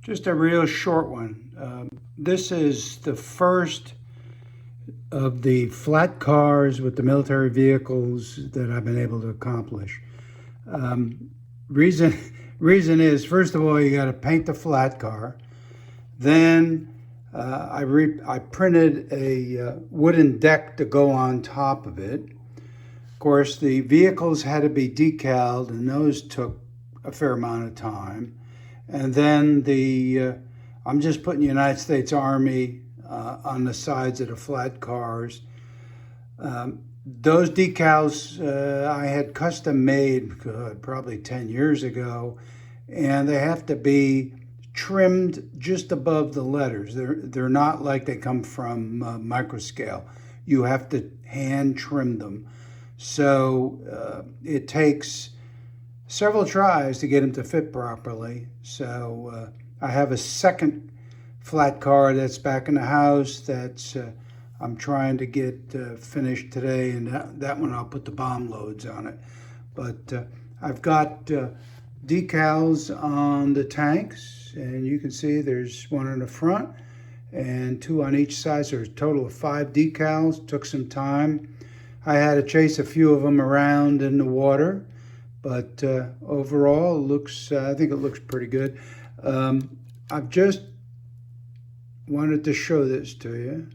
Just a real short one. This is the first of the flat cars with the military vehicles that I've been able to accomplish. Um, reason reason is, first of all, you got to paint the flat car. Then I printed a wooden deck to go on top of it. Of course, the vehicles had to be decaled, and those took a fair amount of time. And then I'm just putting United States Army on the sides of the flat cars. Those decals I had custom made probably 10 years ago, and they have to be trimmed just above the letters. They're not like they come from microscale. You have to hand trim them. So it takes several tries to get them to fit properly. So I have a second flat car that's back in the house that's I'm trying to get finished today, and that one I'll put the bomb loads on it. But I've got decals on the tanks, and you can see there's one on the front and two on each side. So there's a total of 5 decals. Took some time. I had to chase a few of them around in the water, but overall, it looks. I think it looks pretty good. I've just wanted to show this to you,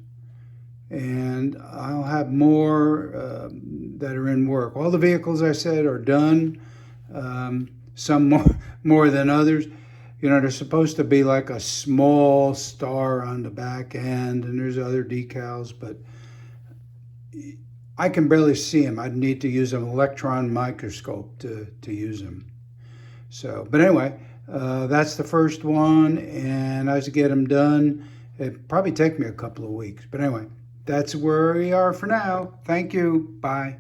and I'll have more that are in work. All the vehicles I said are done. Some more than others. You know, there's supposed to be like a small star on the back end, and there's other decals, but I can barely see them. I'd need to use an electron microscope to use them. So, but anyway, that's the first one, and as I get them done, it probably take me a couple of weeks. But anyway, that's where we are for now. Thank you. Bye.